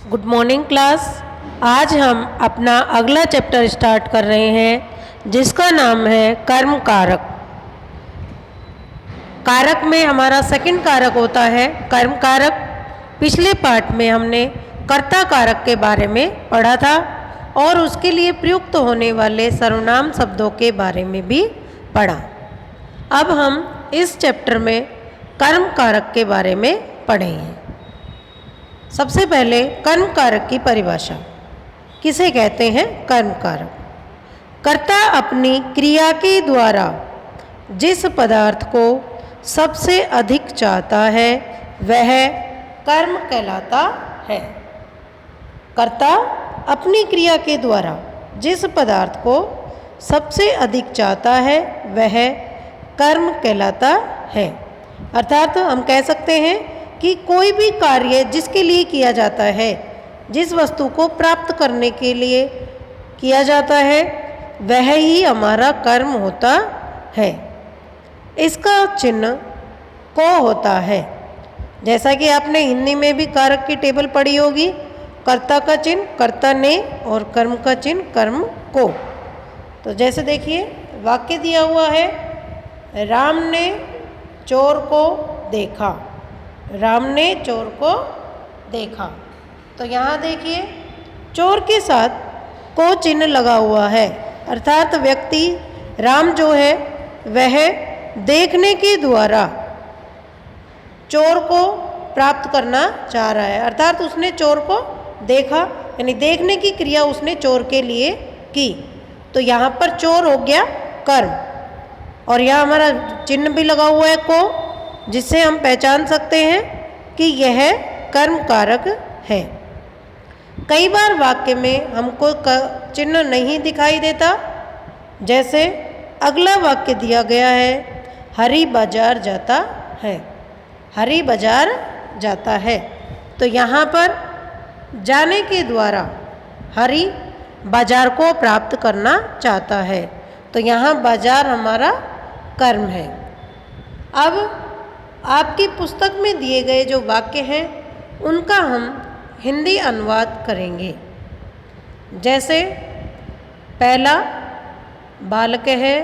Good morning class. आज हम अपना अगला चैप्टर स्टार्ट कर रहे हैं जिसका नाम है कर्म कारक। कारक में हमारा सेकंड कारक होता है कर्म कारक। पिछले पार्ट में हमने कर्ता कारक के बारे में पढ़ा था और उसके लिए प्रयुक्त होने वाले सर्वनाम शब्दों के बारे में भी पढ़ा। अब हम इस चैप्टर में कर्म कारक के बारे में पढ़ेंगे। सबसे पहले कर्म कारक की परिभाषा। किसे कहते हैं कर्म कारक? कर्ता अपनी क्रिया के द्वारा जिस पदार्थ को सबसे अधिक चाहता है वह कर्म कहलाता है। कर्ता अपनी क्रिया के द्वारा जिस पदार्थ को सबसे अधिक चाहता है वह कर्म कहलाता है। अर्थात हम कह सकते हैं कि कोई भी कार्य जिसके लिए किया जाता है, जिस वस्तु को प्राप्त करने के लिए किया जाता है, वह ही हमारा कर्म होता है। इसका चिन्ह को होता है। जैसा कि आपने हिंदी में भी कारक की टेबल पढ़ी होगी। कर्ता का चिन्ह कर्ता ने और कर्म का चिन्ह कर्म को। तो जैसे देखिए वाक्य दिया हुआ है, राम ने चोर को देखा। राम ने चोर को देखा। तो यहाँ देखिए चोर के साथ को चिन्ह लगा हुआ है। अर्थात व्यक्ति राम जो है वह देखने के द्वारा चोर को प्राप्त करना चाह रहा है। अर्थात उसने चोर को देखा, यानी देखने की क्रिया उसने चोर के लिए की। तो यहाँ पर चोर हो गया कर्म, और यहाँ हमारा चिन्ह भी लगा हुआ है को, जिससे हम पहचान सकते हैं कि यह कर्म कारक है। कई बार वाक्य में हमको चिन्ह नहीं दिखाई देता। जैसे अगला वाक्य दिया गया है, हरि बाजार जाता है। हरि बाजार जाता है। तो यहाँ पर जाने के द्वारा हरि बाजार को प्राप्त करना चाहता है। तो यहाँ बाजार हमारा कर्म है। अब आपकी पुस्तक में दिए गए जो वाक्य हैं उनका हम हिंदी अनुवाद करेंगे। जैसे पहला बालक है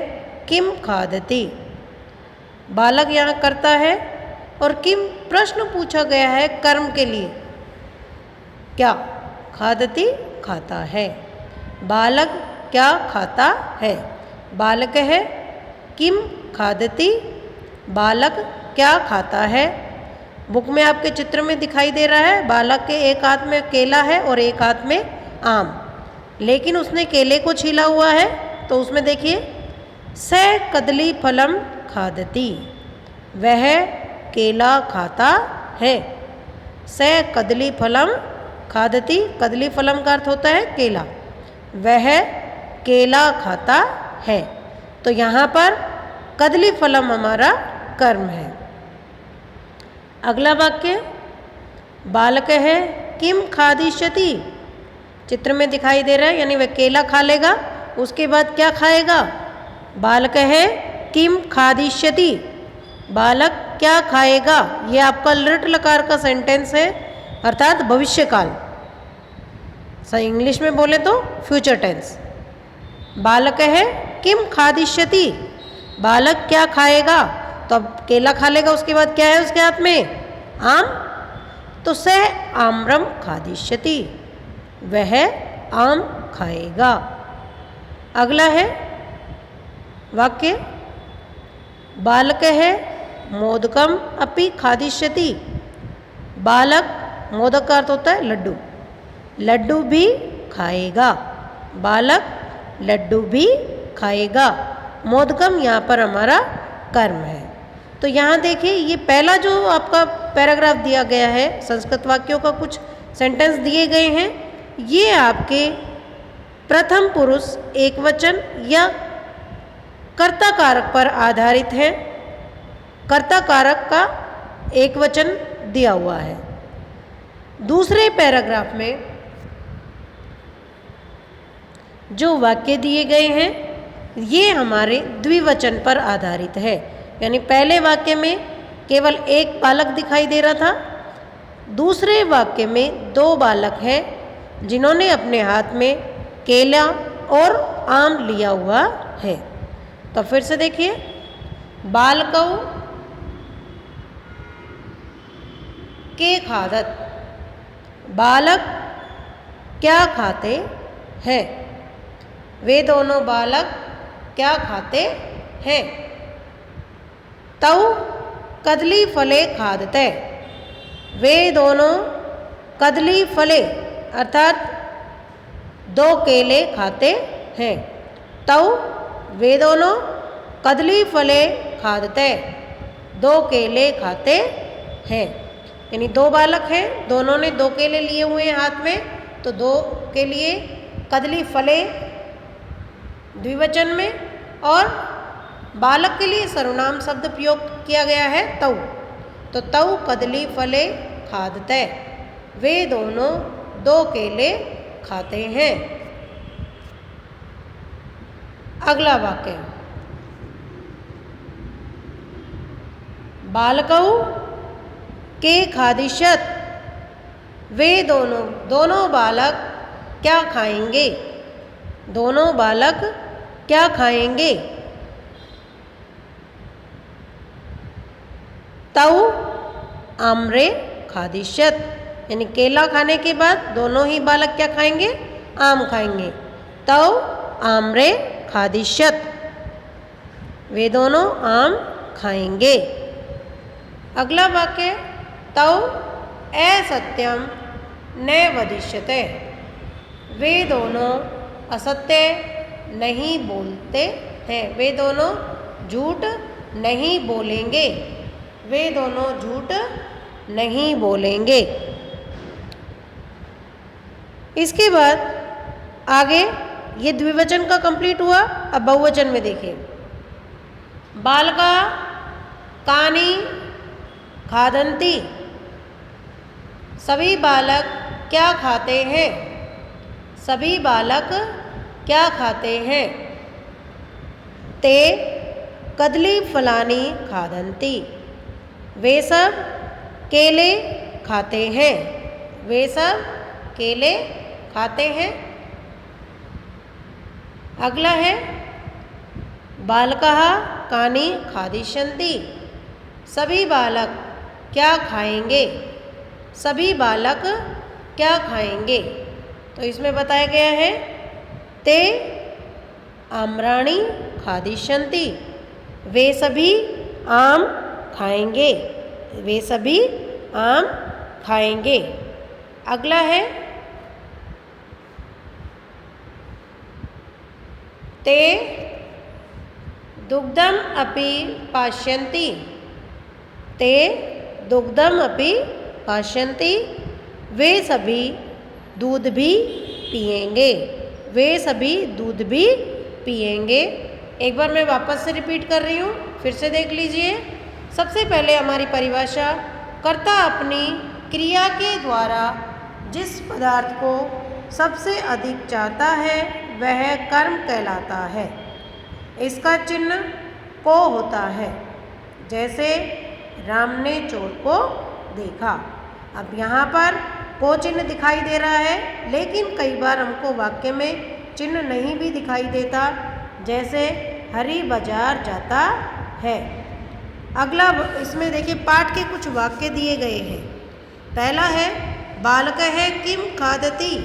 किम खादति। बालक यहाँ करता है और किम प्रश्न पूछा गया है कर्म के लिए। क्या? खादति खाता है। बालक क्या खाता है? बालक है किम खादति। बालक क्या खाता है? बुक में आपके चित्र में दिखाई दे रहा है बालक के एक हाथ में केला है और एक हाथ में आम, लेकिन उसने केले को छीला हुआ है। तो उसमें देखिए स कदली फलम खादति। वह केला खाता है। स कदली फलम खादति। कदली फलम का अर्थ होता है केला। वह केला खाता है। तो यहाँ पर कदली फलम हमारा कर्म है। अगला वाक्य बालक है किम खादिष्यति। चित्र में दिखाई दे रहा है, यानी वह केला खा लेगा। उसके बाद क्या खाएगा? बालक है किम खादिष्यति। बालक क्या खाएगा? यह आपका लृट लकार का सेंटेंस है, अर्थात भविष्य काल। सही इंग्लिश में बोले तो फ्यूचर टेंस। बालक है किम खादिष्यति। बालक क्या खाएगा? तो अब केला खा लेगा, उसके बाद क्या है उसके हाथ में? आम। तो सह आम्रम खादिष्यति। वह आम खाएगा। अगला है वाक्य बालक है मोदकम अपि खादिष्यति। बालक, मोदक का अर्थ होता है लड्डू। लड्डू भी खाएगा। बालक लड्डू भी खाएगा। मोदकम यहाँ पर हमारा कर्म है। तो यहाँ देखिए ये पहला जो आपका पैराग्राफ दिया गया है, संस्कृत वाक्यों का कुछ सेंटेंस दिए गए हैं, ये आपके प्रथम पुरुष एकवचन या कर्ता कारक पर आधारित है। कर्ता कारक का एकवचन दिया हुआ है। दूसरे पैराग्राफ में जो वाक्य दिए गए हैं ये हमारे द्विवचन पर आधारित है। यानी पहले वाक्य में केवल एक बालक दिखाई दे रहा था, दूसरे वाक्य में दो बालक हैं जिन्होंने अपने हाथ में केला और आम लिया हुआ है। तो फिर से देखिए, बालकौ के खादत, बालक क्या खाते हैं? वे दोनों बालक क्या खाते हैं? तौ कदली फले खादते, वे दोनों कदली फले अर्थात दो केले खाते हैं। तौ वे दोनों कदली फले खादते, दो केले खाते हैं। यानी दो बालक हैं, दोनों ने दो केले लिए हुए हैं हाथ में, तो दो के लिए कदली फले द्विवचन में और बालक के लिए सर्वनाम शब्द प्रयोग किया गया है तौ। तो तौ कदली फले खादते, वे दोनों दो केले खाते हैं। अगला वाक्य, बालकौ के खादिष्यत, वे दोनों बालक क्या खाएंगे? दोनों बालक क्या खाएंगे? तौ आम्रे खादिष्यत, यानी केला खाने के बाद दोनों ही बालक क्या खाएंगे? आम खाएंगे। तौ आम्रे खादिष्यत, वे दोनों आम खाएंगे। अगला वाक्य, तौ असत्यम न वदिष्यते, वे दोनों असत्य नहीं बोलते हैं। वे दोनों झूठ नहीं बोलेंगे। वे दोनों झूठ नहीं बोलेंगे। इसके बाद आगे ये द्विवचन का कंप्लीट हुआ। अब बहुवचन में देखिए, बालका कानी खादंती, सभी बालक क्या खाते हैं? सभी बालक क्या खाते हैं? ते कदली फलानी खादंती, वे सब केले खाते हैं। वे सब केले खाते हैं। अगला है, बालकः कानि खादिष्यन्ति, सभी बालक क्या खाएंगे? सभी बालक क्या खाएंगे? तो इसमें बताया गया है ते आम्राणि खादिष्यन्ति, वे सभी आम खाएंगे। वे सभी आम खाएंगे। अगला है, ते दुग्धम अपि पाष्यन्ति, ते दुग्धम अपि पाष्यन्ति, वे सभी दूध भी पिएंगे। वे सभी दूध भी पिएंगे। एक बार मैं वापस से रिपीट कर रही हूँ, फिर से देख लीजिए। सबसे पहले हमारी परिभाषा, कर्ता अपनी क्रिया के द्वारा जिस पदार्थ को सबसे अधिक चाहता है वह कर्म कहलाता है। इसका चिन्ह को होता है। जैसे राम ने चोर को देखा। अब यहाँ पर को चिन्ह दिखाई दे रहा है, लेकिन कई बार हमको वाक्य में चिन्ह नहीं भी दिखाई देता, जैसे हरि बाजार जाता है। अगला इसमें देखिए, पाठ के कुछ वाक्य दिए गए हैं। पहला है, बालक है किम खादति,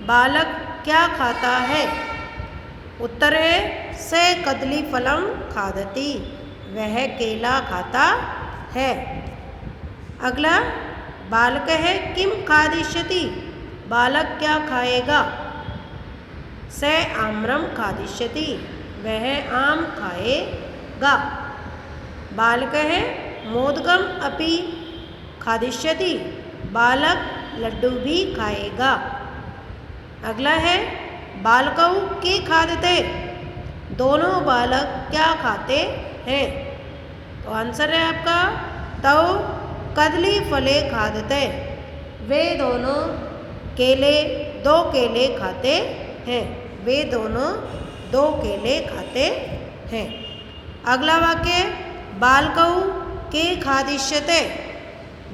बालक क्या खाता है? उत्तर है, से कदली फलम खादति, वह केला खाता है। अगला, बालक है किम खादिष्यति, बालक क्या खाएगा? से आम्रम खादिष्यति, वह आम खाएगा। बालक है मोदकम अपि खादिष्यति, बालक लड्डू भी खाएगा। अगला है, बालकौ के खादते, दोनों बालक क्या खाते हैं? तो आंसर है आपका तौ कदली फले खादते, वे दोनों दो केले खाते हैं। वे दोनों दो केले खाते हैं। अगला वाक्य, बालकौ के खादिष्यते,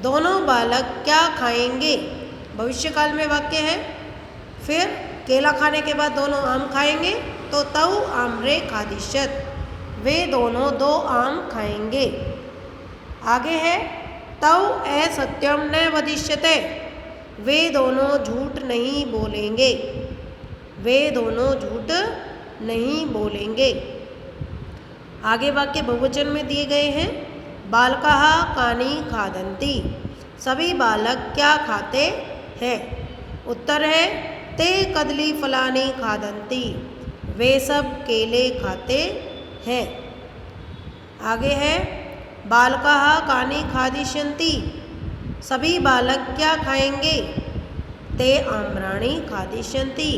दोनों बालक क्या खाएंगे? भविष्यकाल में वाक्य है। फिर केला खाने के बाद दोनों आम खाएंगे तो तौ आम्रे खादिष्यत, वे दोनों 2 आम खाएंगे। आगे है तौ असत्यम न वदिष्यते, वे दोनों झूठ नहीं बोलेंगे, वे दोनों झूठ नहीं बोलेंगे। आगे वाक्य बहुवचन में दिए गए हैं। बालकाः कानि खादन्ति, सभी बालक क्या खाते हैं? उत्तर है ते कदली फलानि खादन्ति, वे सब केले खाते हैं। आगे है बालकाः कानि खादिष्यन्ति, सभी बालक क्या खाएंगे? ते आम्राणि खादिष्यन्ति,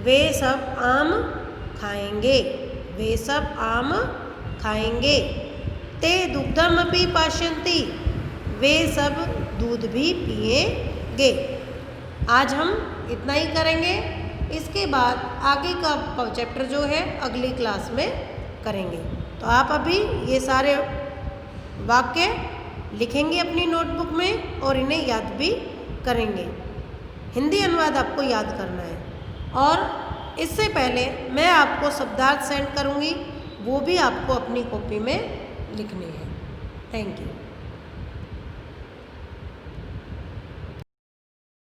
वे सब आम खाएंगे, वे सब आम खाएंगे। ते दुग्धमपि पास्यन्ति, वे सब दूध भी पिएंगे। आज हम इतना ही करेंगे। इसके बाद आगे का चैप्टर जो है अगली क्लास में करेंगे। तो आप अभी ये सारे वाक्य लिखेंगे अपनी नोटबुक में और इन्हें याद भी करेंगे। हिंदी अनुवाद आपको याद करना है और इससे पहले मैं आपको शब्दार्थ सेंड करूँगी, वो भी आपको अपनी कॉपी में लिखने हैं। Thank you.